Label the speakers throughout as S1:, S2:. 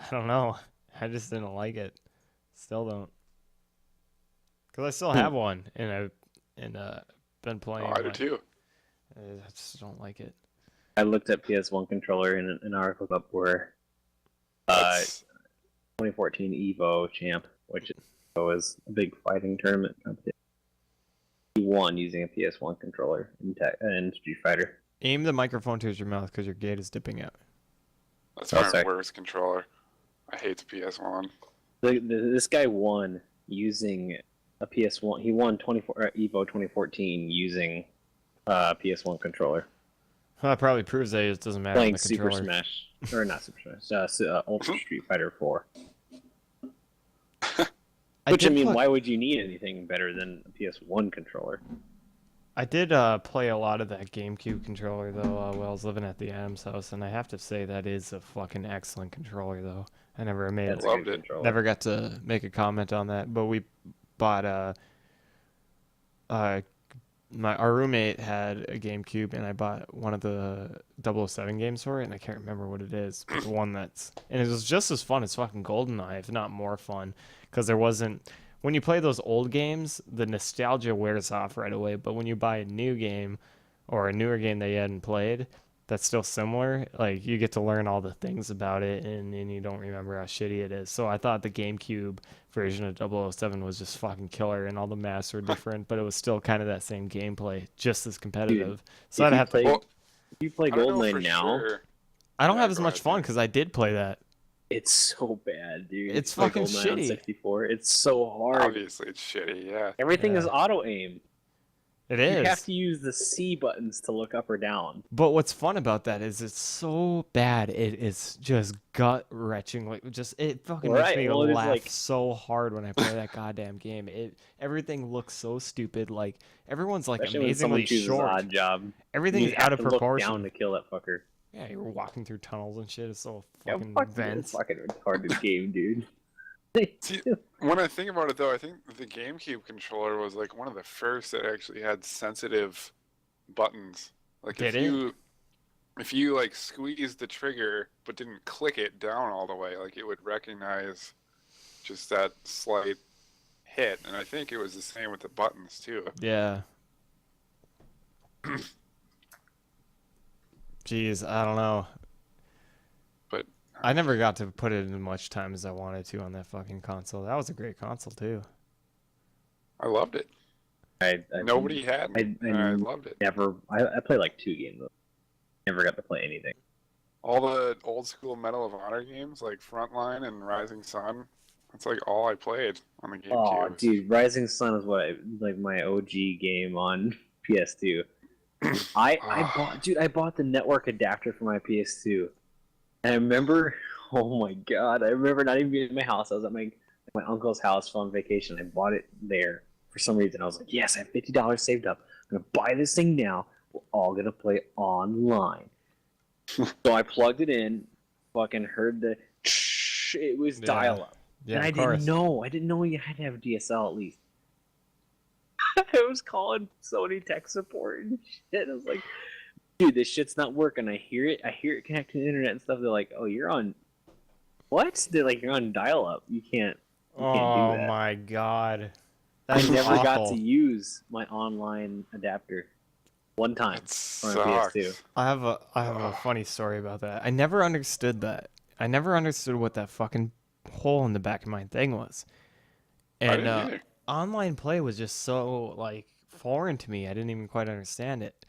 S1: I don't know. I just didn't like it. Still don't. Because I still
S2: Hmm.
S1: have one, and I've been
S3: Oh,
S1: playing.
S3: I do
S1: Like,
S3: too.
S1: I just don't like it.
S2: I looked at PS1 controller in an article up where uh,
S3: That's
S2: 2014 Evo champ, which was a big fighting tournament competition. He won using a PS1 controller in Street Fighter.
S1: Aim the microphone towards your mouth because your gate is dipping out.
S3: that's
S2: Oh,
S3: my
S2: sorry.
S3: worst controller. I hate the PS1.
S2: This guy won using a PS1. He won 24 Evo 2014 using a PS1 controller,
S1: Well, that probably proves that it doesn't matter on
S2: playing
S1: the
S2: Super
S1: controller.
S2: Smash or not Super Smash, Ultra Street Fighter 4. Which I mean, why would you need anything better than a PS1 controller?
S1: I did play a lot of that GameCube controller though while I was living at the Adams house, and I have to say that is a fucking excellent controller though. I never made
S2: That's a
S3: Loved
S2: good
S3: it.
S2: controller.
S1: never got to make a comment on that, but we bought uh our roommate had a GameCube, and I bought one of the 007 games for it, and I can't remember what it is, but the one that's and it was just as fun as fucking GoldenEye, if not more fun, because there wasn't when you play those old games, the nostalgia wears off right away, but when you buy a new game or a newer game that you hadn't played that's still similar, like you get to learn all the things about it and you don't remember how shitty it is. So I thought the GameCube version of 007 was just fucking killer and all the maps were different, but it was still kind of that same gameplay, just as
S2: Dude,
S1: competitive. So
S2: if
S1: I'd
S2: you
S1: have to.
S2: play
S3: Well,
S2: if you play
S3: I don't know for
S2: GoldenEye now,
S3: sure.
S1: I don't
S3: Yeah,
S1: have as
S3: go
S1: much
S3: ahead,
S1: fun
S3: man.
S1: because I did play that.
S2: it's so bad, dude. If
S1: It's
S2: you play
S1: fucking
S2: GoldenEye on
S1: shitty.
S2: 64, it's so hard.
S3: Obviously, it's shitty. Yeah.
S2: Everything is
S1: Yeah,
S2: auto aim.
S1: it
S2: You have
S1: is.
S2: to use the C buttons to look up or down.
S1: But what's fun about that is it's so bad. It is just gut wrenching. Like just it fucking makes
S2: Right.
S1: me
S2: Well, it is
S1: laugh
S2: like,
S1: so hard when I play that goddamn game. It everything looks so stupid. Like everyone's like
S2: especially when someone
S1: amazingly
S2: chooses
S1: short.
S2: odd job, and
S1: Everything
S2: you
S1: is out
S2: have
S1: of
S2: to look down
S1: proportion.
S2: to kill that fucker.
S1: Yeah, you're walking through tunnels and shit. It's so
S2: Yeah,
S1: fucking
S2: fuck this
S1: vents.
S2: fucking retarded game, dude.
S3: See, when I think about it, though, I think the GameCube controller was like one of the first that actually had sensitive buttons. Like
S1: Did it?
S3: if you like squeezed the trigger but didn't click it down all the way, like it would recognize just that slight hit. And I think it was the same with the buttons too.
S1: Yeah. Jeez, I don't know.
S3: But
S1: I never got to put it in much time as I wanted to on that fucking console. That was a great console too.
S3: I loved it.
S2: I
S3: Nobody had me,
S2: I
S3: and I loved it.
S2: never. I played like 2 games. Never got to play anything.
S3: All the old school Medal of Honor games, like Frontline and Rising Sun, that's like all I played on the
S2: Oh,
S3: GameCube.
S2: dude, Rising Sun is like my OG game on PS2. I bought the network adapter for my PS2, and I remember, oh my god, I remember not even being in my house. I was at my uncle's house on vacation. I bought it there for some reason. I was like, yes, I have $50 saved up. I'm gonna buy this thing now. We're all gonna play online. So I plugged it in, fucking heard the. It was
S1: Yeah.
S2: dial up.
S1: Yeah,
S2: And I
S1: of course.
S2: didn't know you had to have DSL at least. I was calling Sony tech support and shit. I was like, dude, this shit's not working. I hear it connect to the internet and stuff. They're like, oh, you're on what? They're like, you're on dial up. You can't do
S1: Oh
S2: that.
S1: my god.
S2: I
S1: That's
S2: never got
S1: awful.
S2: to use my online adapter one time
S3: It
S2: on a PS2.
S3: sucks.
S1: I have a funny story about that. I never understood that. I never understood what that fucking hole in the back of my thing was.
S3: I
S1: And
S3: didn't either.
S1: online play was just so like foreign to me. I didn't even quite understand it.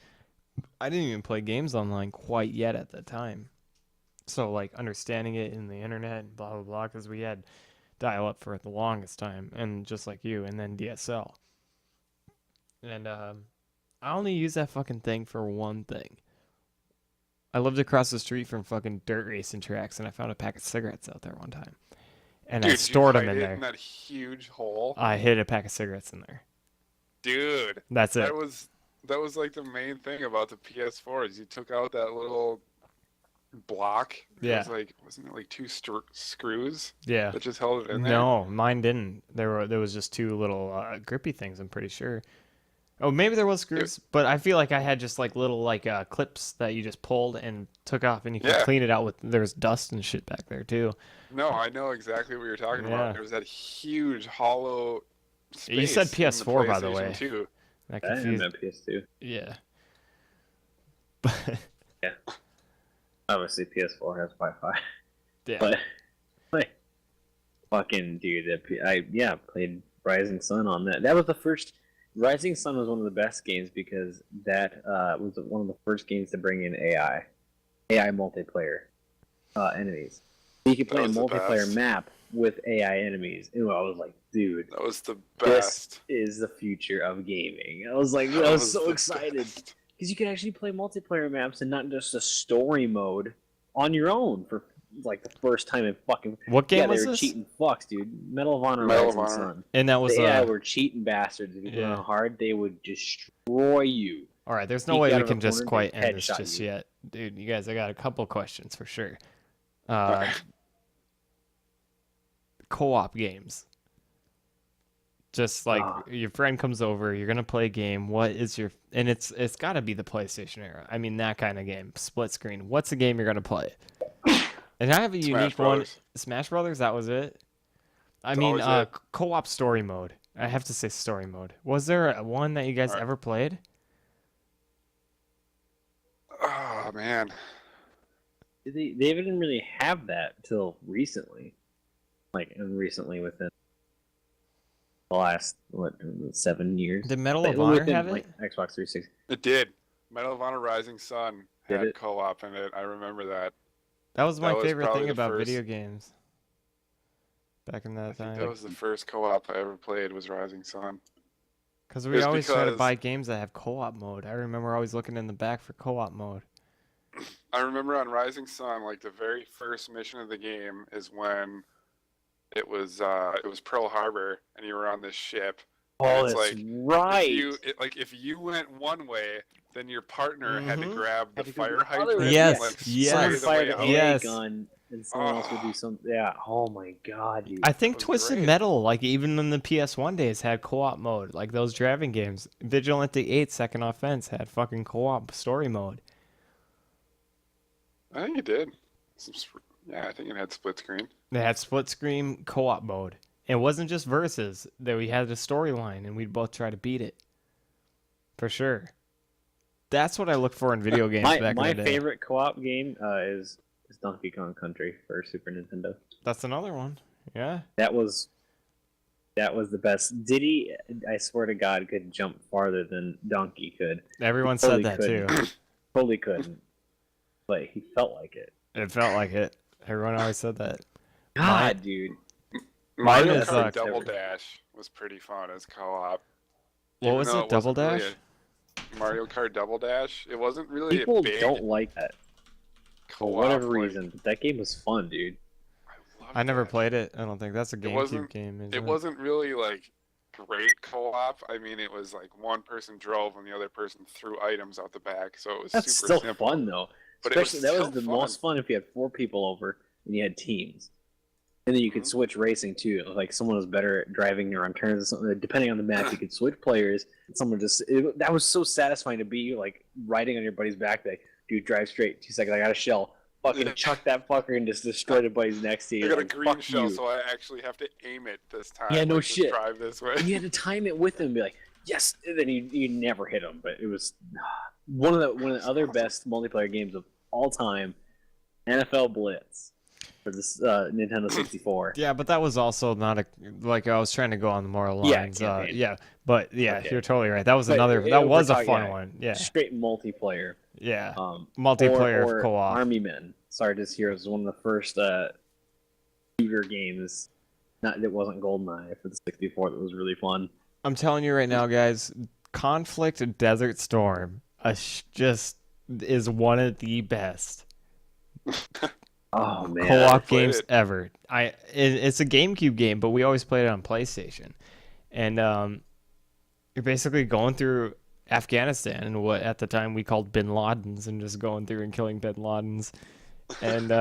S1: I didn't even play games online quite yet at the time. So like understanding it in the internet and blah blah blah because we had dial up for the longest time and just like you and then DSL. And I only use that fucking thing for one thing. I lived across the street from fucking dirt racing tracks and I found a pack of cigarettes out there one time. And I
S3: Dude,
S1: stored
S3: you
S1: them
S3: hide
S1: in
S3: it
S1: there.
S3: in that huge hole.
S1: I hid a pack of cigarettes in there.
S3: Dude,
S1: That's it.
S3: that was like the main thing about the PS4 is you took out that little block. It
S1: Yeah.
S3: was like, wasn't it like two screws
S1: Yeah.
S3: that just held it in there?
S1: No, mine didn't. There was just two little grippy things, I'm pretty sure. Oh, maybe there was screws, but I feel like I had just like little like clips that you just pulled and took off, and you could
S3: Yeah.
S1: clean it out with. There's dust and shit back there too.
S3: No, I know exactly what you're talking
S1: Yeah.
S3: about. There was that huge hollow space
S1: You said
S3: in
S1: PS4, by the
S3: PlayStation
S1: way.
S3: 2.
S1: That
S2: I am
S1: confused.
S2: at PS2.
S1: Yeah.
S2: Yeah. Obviously, PS4 has Wi-Fi.
S1: Yeah.
S2: But like, fucking dude, I played Rising Sun on that. That was the first. Rising Sun was one of the best games because that was one of the first games to bring in AI multiplayer enemies. You could play a
S3: That was the
S2: multiplayer
S3: best.
S2: map with AI enemies, and I was like, dude,
S3: That was the
S2: this
S3: best.
S2: is the future of gaming. I was like, I
S3: That
S2: was so
S3: the
S2: excited
S3: best.
S2: because you could actually play multiplayer maps and not just a story mode on your own for like the first time in fucking.
S1: What game
S2: Yeah, they
S1: was
S2: were
S1: this?
S2: cheating fucks, dude. Medal of Honor
S3: Medal of
S2: Rising
S3: Honor.
S2: Sun.
S1: And that was
S2: The AI were cheating bastards. If you put
S1: Yeah.
S2: on hard, they would destroy you.
S1: all right. There's no
S2: peek
S1: way
S2: out
S1: we
S2: of a
S1: can just
S2: corner,
S1: quite
S2: they
S1: end this
S2: headshot
S1: just
S2: you.
S1: yet, dude. You guys, I got a couple questions for sure. Co-op games. Just like your friend comes over, you're gonna play a game. What is your and it's got to be the PlayStation era. I mean that kind of game, split screen. What's the game you're gonna play? And I have a
S3: Smash
S1: unique one.
S3: Brothers.
S1: Smash Brothers. That was it. I
S3: That's
S1: mean,
S3: always it.
S1: co-op story mode. I have to say story mode. Was there one that you guys
S3: Alright.
S1: ever played?
S3: Oh man.
S2: They didn't really have that till recently, recently within the last 7 years.
S1: Did Medal
S2: But
S1: of Honor
S2: within,
S1: have it?
S2: like, Xbox 360.
S3: It did. Medal of Honor Rising Sun
S2: Did
S3: had
S2: it?
S3: co-op in it. I remember that.
S1: That was my
S3: that was
S1: favorite
S3: probably
S1: thing
S3: the
S1: about
S3: first-
S1: video games. Back in
S3: I
S1: that
S3: think
S1: time.
S3: that was the first co-op I ever played was Rising Sun.
S1: Because we
S3: It's
S1: always try to
S3: because-
S1: buy games that have co-op mode. I remember always looking in the back for co-op mode.
S3: I remember on Rising Sun, like the very first mission of the game is when it was Pearl Harbor and you were on this ship.
S2: Oh,
S3: it's
S2: that's
S3: like,
S2: right.
S3: If you went one way, then your partner had to
S1: Mhm.
S3: grab the
S2: Had to go
S3: fire
S2: the other
S3: hydrant
S2: way.
S3: and
S1: Yes,
S3: like
S1: yes.
S3: spray
S2: Someone
S3: the
S2: fired
S3: way
S2: an
S3: out.
S1: Yes.
S2: AA gun, and someone else would do something. Yeah. Oh my god, dude.
S1: I think
S3: was
S1: Twisted
S3: great.
S1: Metal, like even in the PS1 days, had co-op mode. Like those driving games. Vigilante 8 Second Offense had fucking co-op story mode.
S3: I think it did. Yeah, I think it had split screen.
S1: They had split screen co-op mode. It wasn't just versus. That we had a storyline and we'd both try to beat it. For sure. That's what I look for in video games back
S2: My
S1: in the day.
S2: favorite co-op game is Donkey Kong Country for Super Nintendo.
S1: That's another one. Yeah.
S2: That was the best. Diddy, I swear to God, could jump farther than Donkey could.
S1: Everyone
S2: Totally
S1: said that too.
S2: Totally couldn't. But he felt like it.
S1: It felt like it. Everyone always said that.
S2: God, dude.
S3: Mario
S1: is,
S3: Kart
S2: uh,
S3: Double Dash was pretty fun as co-op.
S1: What
S3: Even
S1: was
S3: though
S1: it? Double
S3: wasn't really
S1: Dash?
S3: Mario Kart Double Dash. It wasn't really
S2: People
S3: a big
S2: don't like that for
S3: co-op,
S2: whatever
S3: like,
S2: reason. But that game was fun, dude.
S3: loved
S1: I never
S3: that.
S1: played it. I don't think that's a GameCube
S3: wasn't-
S1: game. Is
S3: It wasn't really like great co-op. I mean, it was like one person drove and the other person threw items out the back, so it was
S2: That's
S3: super
S2: still
S3: simple.
S2: fun though.
S3: But it was
S2: Especially that was
S3: still
S2: the
S3: fun.
S2: most fun if you had 4 people over and you had teams. And then you could
S3: Mhm.
S2: switch racing too. Like someone was better at driving or on turns or something. Depending on the map, you could switch players. And someone that was so satisfying to be like riding on your buddy's back. Like, dude, drive straight. 2 seconds. I got a shell. Fucking
S3: Yeah.
S2: chuck that fucker and just destroy the buddies next to you.
S3: I got a
S2: Like,
S3: green
S2: fuck
S3: shell,
S2: you.
S3: so I actually have to aim it this time.
S2: Yeah, no
S3: like, just
S2: shit.
S3: Drive this way.
S2: And you had to time it with him. And be like, yes. And then you never hit him. But it was one of the other best multiplayer games of all time. NFL Blitz for this Nintendo 64.
S1: Yeah, but that was also not a like I was trying to go on the moral lines.
S2: campaign.
S1: Yeah, but yeah,
S2: Okay.
S1: you're totally right. That was
S2: But
S1: another.
S2: it-
S1: That
S2: we're
S1: was a
S2: talking,
S1: fun
S2: yeah,
S1: one. Yeah,
S2: Straight multiplayer.
S1: yeah.
S2: Multiplayer
S1: Multiplayer co-op.
S2: Army Men. Sardis Heroes was one of the first shooter games. It wasn't GoldenEye for the 64. That was really fun.
S1: I'm telling you right now, guys. Conflict Desert Storm just is one of the best
S2: Oh man,
S1: co-op
S3: played
S1: games
S3: it.
S1: ever. It's a GameCube game, but we always played it on PlayStation, and you're basically going through Afghanistan and what at the time we called Bin Ladens, and just going through and killing Bin Ladens, and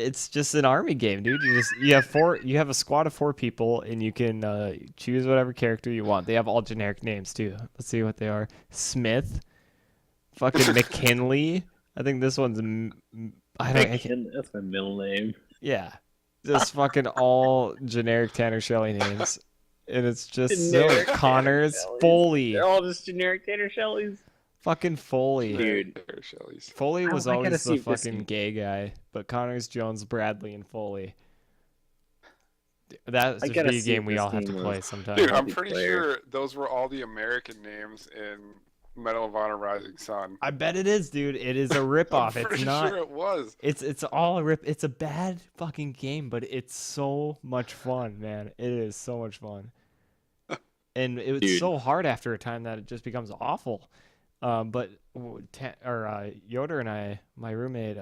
S1: It's just an army game, dude. You have a squad of 4 people, and you can choose whatever character you want. They have all generic names too. Let's see what they are. Smith, fucking McKinley. I think this one's
S2: That's my middle name.
S1: yeah, just fucking all generic Tanner Shelley names, and it's just silly.
S2: Generic
S1: Connors,
S2: Tanner Shellys.
S1: Foley,
S2: They're all just generic Tanner Shelleys.
S1: fucking Foley.
S2: Dude.
S3: Shelley's.
S1: Foley was
S2: I gotta
S1: always
S2: see
S1: the
S2: if this
S1: fucking
S2: can-
S1: gay guy, but Connors, Jones, Bradley, and Foley. That
S2: I
S1: should
S2: gotta
S1: be a
S2: see if
S1: game we
S2: this
S1: all have to
S2: game
S1: play
S2: was-
S1: sometime.
S3: Dude, I'm pretty
S2: multiplayer.
S3: sure those were all the American names in Medal of Honor Rising Sun.
S1: I bet it is, dude. It is a ripoff.
S3: I'm
S1: It's
S3: pretty
S1: not.
S3: sure it was.
S1: It's all a rip. It's a bad fucking game, but it's so much fun, man. It is so much fun. And it was
S2: Dude.
S1: so hard after a time that it just becomes awful. But Yoder and I, my roommate,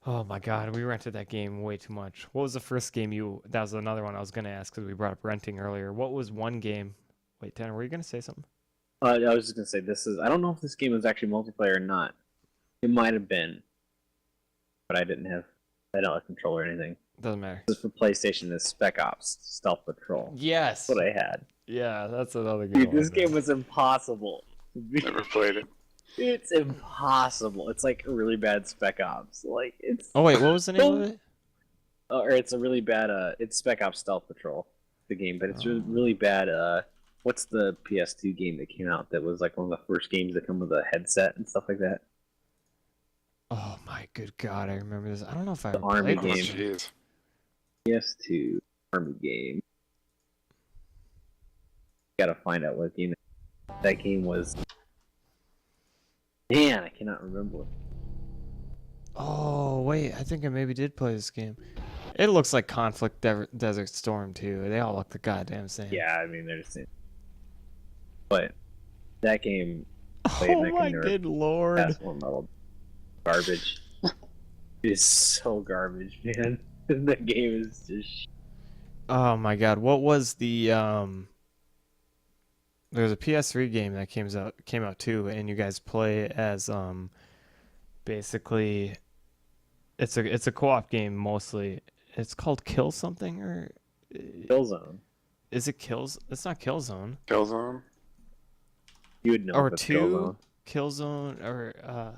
S1: oh my god, we rented that game way too much. What was the first game you? That was another one I was gonna ask because we brought up renting earlier. What was one game? Wait, Tanner, were you gonna say something?
S2: I was just gonna say this is. I don't know if this game was actually multiplayer or not. It might have been, but I didn't have a controller or anything.
S1: Doesn't matter.
S2: This is for PlayStation. Is Spec Ops Stealth Patrol.
S1: Yes.
S2: That's what I had.
S1: Yeah, that's another good
S2: Dude,
S1: one.
S2: this game was impossible.
S3: Never played it.
S2: It's impossible. It's like really bad Spec Ops. Like it's.
S1: Oh wait, what was the name of it?
S2: Or it's a really bad. It's Spec Ops Stealth Patrol, the game, but it's really bad. What's the PS2 game that came out that was like one of the first games that come with a headset and stuff like that?
S1: Oh my good god, I remember this. I don't know if I
S2: The
S1: ever
S2: army
S1: played
S3: Oh,
S1: this.
S2: game.
S3: jeez.
S2: PS2 army game. Gotta find out what game that game was. Man, I cannot remember.
S1: Oh wait, I think I maybe did play this game. It looks like Desert Storm too. They all look the goddamn same.
S2: Yeah, I mean they're the same. But that game played
S1: Oh
S2: neck and
S1: my
S2: nerve.
S1: good lord.
S2: That's one level garbage. It is so garbage, man. That game is just.
S1: Oh my god, what was the There's a PS3 game that came out too, and you guys play as basically it's a co-op game mostly. It's called Kill something or
S2: Killzone.
S1: is it Kills? It's not Killzone.
S3: Killzone.
S2: You would know
S1: Or
S2: if it's
S1: two
S2: Killzone.
S1: Killzone or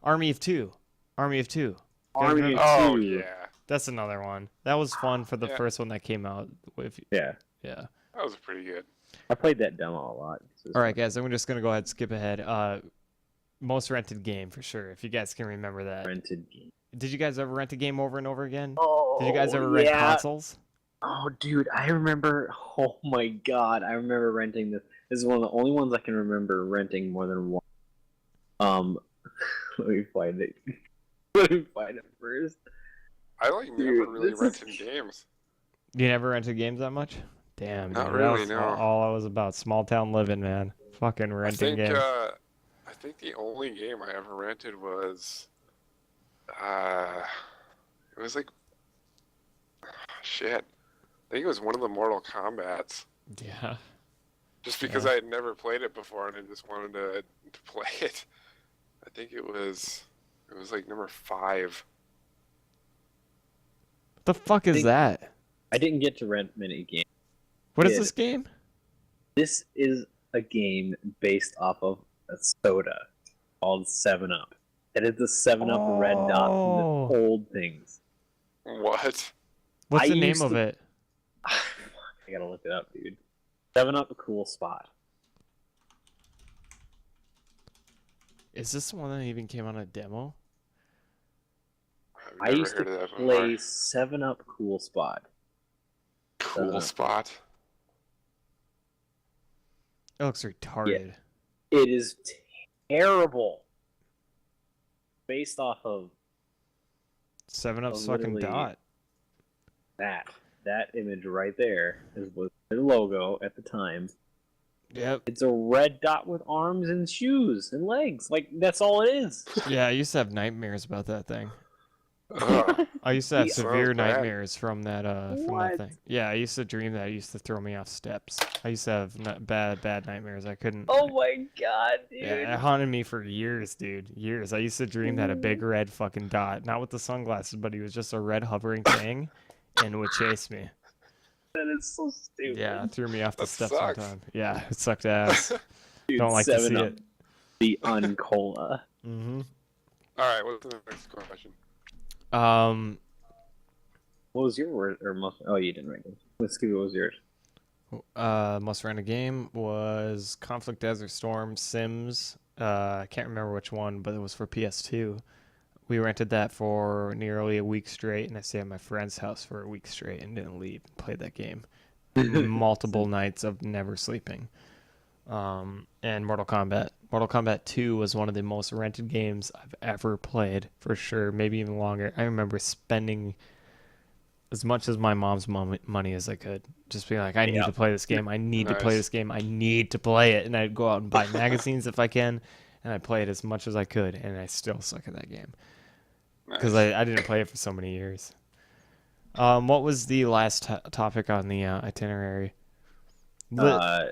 S1: Army of Two. Army of Two.
S2: Army
S1: remember-
S2: of
S3: Oh,
S2: Two.
S3: yeah.
S1: That's another one. That was fun for the
S3: Yeah.
S1: first one that came out. With
S2: Yeah,
S1: yeah.
S3: That was pretty good.
S2: I played that demo a lot.
S1: All right, guys. I'm just gonna go ahead and skip ahead. Most rented game for sure. If you guys can remember that.
S2: Rented game.
S1: Did you guys ever rent a game over and over again?
S2: Oh,
S1: Did you guys ever rent
S2: yeah.
S1: consoles?
S2: Oh, dude, I remember. Oh my god, I remember renting this. This is one of the only ones I can remember renting more than one. Let me find it. Let me find it first.
S3: I like never
S2: Dude,
S3: really
S2: this
S3: rented
S2: is-
S3: games.
S1: You never rented games that much? Damn,
S3: Not
S1: dude, that
S3: really,
S1: was
S3: no.
S1: all I was about. Small town living, man. Fucking
S3: I
S1: renting
S3: think
S1: games.
S3: I think the only game I ever rented was it was like shit. I think it was one of the Mortal Kombats.
S1: Yeah.
S3: Just because I had never played it before and I just wanted to play it. I think it was like number 5.
S1: What the fuck is
S2: Think-
S1: that?
S2: I didn't get to rent many games.
S1: What is
S2: did.
S1: this game?
S2: This is a game based off of a soda called 7-Up. It is the 7-Up red dot
S1: Oh.
S2: from the old things.
S3: What?
S1: What's
S2: I
S1: the name
S2: used
S1: of
S2: to-
S1: it?
S2: I gotta look it up, dude. 7-Up, a cool spot.
S1: Is this the one that even came on a demo?
S3: I've
S2: I
S3: never
S2: used to
S3: heard of that
S2: play
S3: before.
S2: 7-Up, cool spot.
S3: Cool spot.
S1: It looks retarded.
S2: It is terrible. Based off of
S1: 7-Up's fucking
S2: literally-
S1: dot.
S2: that image right there was their logo at the time.
S1: Yep.
S2: It's a red dot with arms and shoes and legs. Like that's all it is.
S1: Yeah, I used to have nightmares about that thing.
S3: Ugh.
S1: I used to have
S2: Yeah.
S1: severe
S3: Sounds bad.
S1: nightmares from that
S2: What?
S1: thing. Yeah, I used to dream that it used to throw me off steps. I used to have bad nightmares. I couldn't.
S2: Oh my god,
S1: Yeah, it
S2: dude.
S1: haunted me for years, dude. Years. I used to dream that a big red fucking dot, not with the sunglasses, but he was just a red hovering thing, and would chase me.
S2: That is so stupid.
S1: Yeah, it threw me off the
S3: That
S1: steps
S3: sucks.
S1: one time. Yeah, it sucked ass.
S2: Dude,
S1: Don't like to see
S2: 7-Up,
S1: it.
S2: the Uncola.
S1: Mm-hmm.
S3: All right, what's the next question?
S2: What was your word or most? Oh, you didn't write it. Let's see. What was yours?
S1: Most random game was Conflict Desert Storm Sims. I can't remember which one, but it was for PS2. We rented that for nearly a week straight, and I stayed at my friend's house for a week straight and didn't leave. Played that game multiple nights of never sleeping. And Mortal Kombat. Mortal Kombat 2 was one of the most rented games I've ever played, for sure. Maybe even longer. I remember spending as much as my mom's money as I could. Just being like, I need to play this game. I need to play
S3: Nice.
S1: this game. I need to play it. And I'd go out and buy magazines if I can. And I'd play it as much as I could. And I still suck at that game. Because
S3: Nice.
S1: I didn't play it for so many years. What was the last topic on the itinerary?
S3: I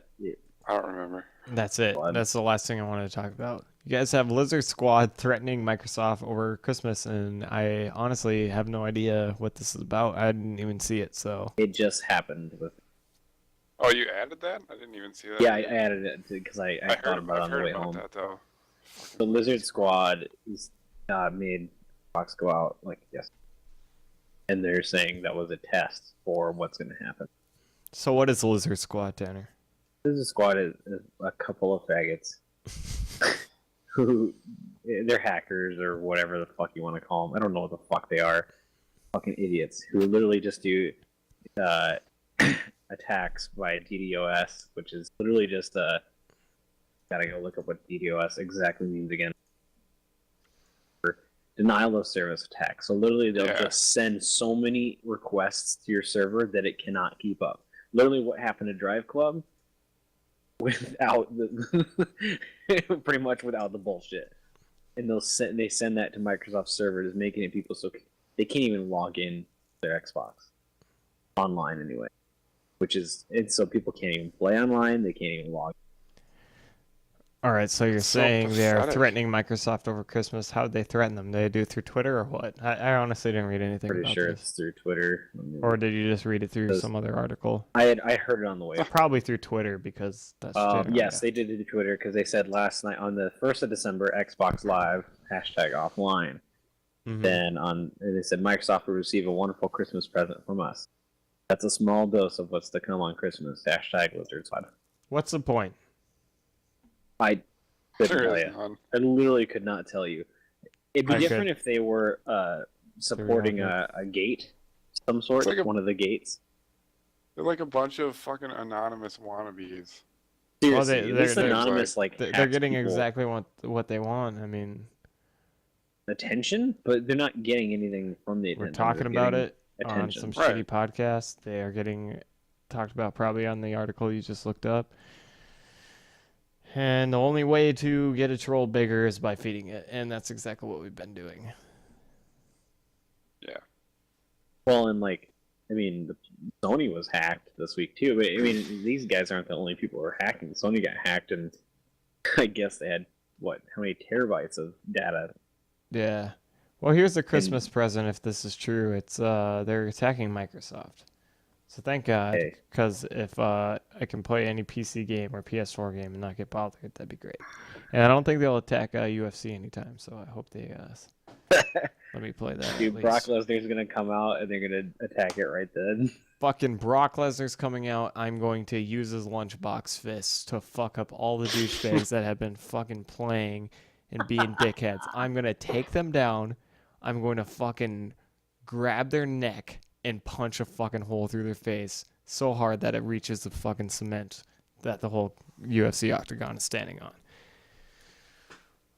S3: don't remember.
S1: That's it.
S2: Squad.
S1: That's the last thing I wanted to talk about. You guys have Lizard Squad threatening Microsoft over Christmas, and I honestly have no idea what this is about. I didn't even see it, so.
S2: It just happened with.
S3: Oh, you added that? I didn't even see that.
S2: Yeah, I added it because I thought
S3: heard,
S2: about it on the
S3: I've
S2: way
S3: heard about
S2: home.
S3: that though.
S2: The Lizard Squad is made Fox go out like yes, and they're saying that was a test for what's going to happen.
S1: So what is Lizard Squad, Tanner?
S2: Lizard Squad is a couple of faggots who they're hackers or whatever the fuck you want to call them. I don't know what the fuck they are. Fucking idiots who literally just do attacks by DDoS, which is literally just gotta go look up what DDoS exactly means again. Denial of service attack. So literally they'll just send so many requests to your server that it cannot keep up. Literally what happened to Drive Club without the pretty much without the bullshit. And they send that to Microsoft servers, making it people so they can't even log in their Xbox online anyway. It's so people can't even play online, they can't even log.
S1: All right, so you're
S3: So
S1: saying they're
S3: pathetic.
S1: threatening Microsoft over Christmas. How did they threaten them? Did they do it through Twitter or what? I honestly didn't read anything
S2: Pretty
S1: about
S2: sure
S1: this.
S2: it's through Twitter.
S1: Or did you just read it through some other article?
S2: I heard it on the way.
S1: Probably through Twitter because that's generally-
S2: Yes, they did it to Twitter because they said last night on the 1st of December, Xbox Live #offline.
S1: Mhm.
S2: Then they said Microsoft will receive a wonderful Christmas present from us. That's a small dose of what's to come on Christmas. #Lizard Squad.
S1: What's the point?
S2: I couldn't
S3: There
S2: tell
S3: is
S2: you.
S3: none.
S2: I literally could not tell you. It'd be
S1: I
S2: different
S1: could.
S2: if they were supporting a gate, some sort,
S3: It's like
S2: one of the gates.
S3: They're like a bunch of fucking anonymous wannabes.
S1: Well,
S2: Seriously,
S1: they're-
S2: this
S1: they're-
S2: anonymous like
S1: They're
S2: hacks
S1: getting
S2: people
S1: exactly what they want. I mean,
S2: attention, but they're not getting anything from the
S1: we're
S2: attention.
S1: talking
S2: They're
S1: about
S2: getting
S1: it on
S2: attention.
S1: some shitty podcast. They are getting talked about probably on the article you just looked up. And the only way to get a troll bigger is by feeding it, and that's exactly what we've been doing.
S3: Yeah.
S2: Well, and Sony was hacked this week too. But I mean, these guys aren't the only people who are hacking. Sony got hacked, and I guess they had how many terabytes of data?
S1: Yeah. Well, here's the Christmas present if this is true. It's they're attacking Microsoft. So thank God,
S2: Hey.
S1: because if I can play any PC game or PS4 game and not get bothered, that'd be great. And I don't think they'll attack UFC anytime, so I hope they let me play that.
S2: Dude,
S1: at
S2: Brock
S1: least.
S2: Lesnar's gonna come out and they're gonna attack it right then.
S1: Fucking Brock Lesnar's coming out. I'm going to use his lunchbox fists to fuck up all the douchebags that have been fucking playing and being dickheads. I'm gonna take them down. I'm going to fucking grab their neck and punch a fucking hole through their face so hard that it reaches the fucking cement that the whole UFC octagon is standing on.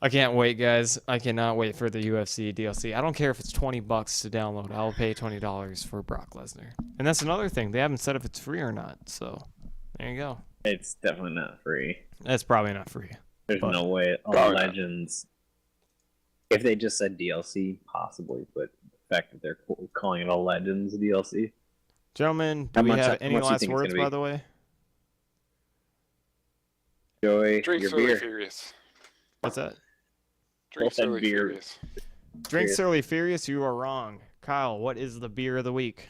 S1: I can't wait, guys. I cannot wait for the UFC DLC. I don't care if it's $20 to download. I'll pay $20 for Brock Lesnar. And that's another thing. They haven't said if it's free or not. So there you go.
S2: It's definitely not free.
S1: It's probably not free.
S2: There's
S1: But-
S2: no way.
S3: Probably not.
S2: Legends. If they just said DLC, possibly, but the fact that they're calling it a Legends DLC.
S1: Gentlemen, do
S2: How
S1: we
S2: much-
S1: have
S2: how
S1: any
S2: much do you
S1: last
S2: think it's
S1: words,
S2: gonna
S1: by
S2: be?
S1: the way?
S2: Joey,
S3: Drink
S2: your
S3: Surly
S2: beer.
S3: Furious.
S1: What's that?
S3: Drink
S2: Both said
S3: Surly
S2: beer.
S3: Furious.
S1: Drink
S2: Furious.
S1: Surly Furious, you are wrong. Kyle, what is the beer of the week?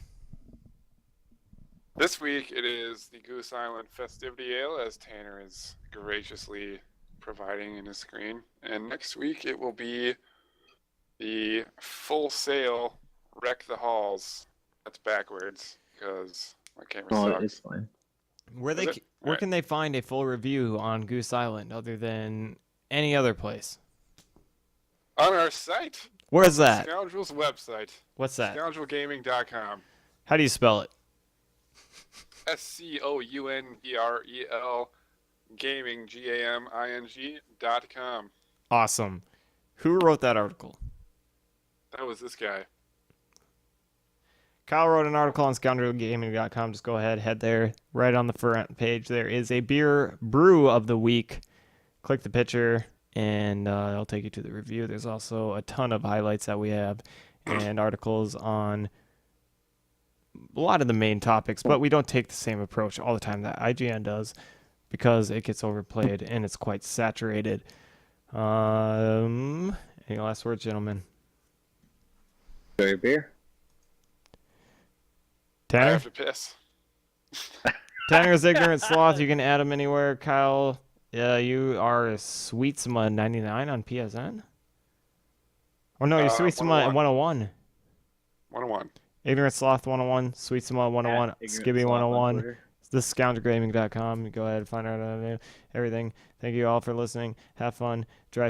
S3: This week it is the Goose Island Festivity Ale, as Tanner is graciously providing in his screen. And next week it will be the Full Sail Wreck the Halls. That's backwards because my camera
S2: Oh,
S3: sucks.
S2: it's fine.
S1: Where
S3: Is it?
S1: where
S3: Right.
S1: can they find a full review on Goose Island other than any other place?
S3: On our site,
S1: Where's that?
S3: Scoundrel's website,
S1: What's that?
S3: scoundrelgaming.com.
S1: How do you spell it?
S3: SCOUNDREL gaming GAMING.com.
S1: Awesome. Who wrote that article?
S3: That was this guy.
S1: Kyle wrote an article on scoundrelgaming.com. Just go ahead, head there. Right on the front page, there is a beer brew of the week. Click the picture, and it'll take you to the review. There's also a ton of highlights that we have and articles on a lot of the main topics, but we don't take the same approach all the time that IGN does because it gets overplayed and it's quite saturated. Any last words, gentlemen?
S2: Enjoy your beer.
S3: I
S1: Tanner?
S3: have to piss.
S1: Tanner's Ignorant Sloth. You can add him anywhere. Kyle, you are a Sweetsma 99 on PSN? Oh, no, you're Sweetsma 101.
S3: 101.
S1: Ignorant Sloth 101, Sweetsma 101,
S2: At Ignorant
S1: Skibby
S2: Sloth on
S1: 101.
S2: Twitter.
S1: This is scoundrelgaming.com. Go ahead and find out everything. Thank you all for listening. Have fun. Drive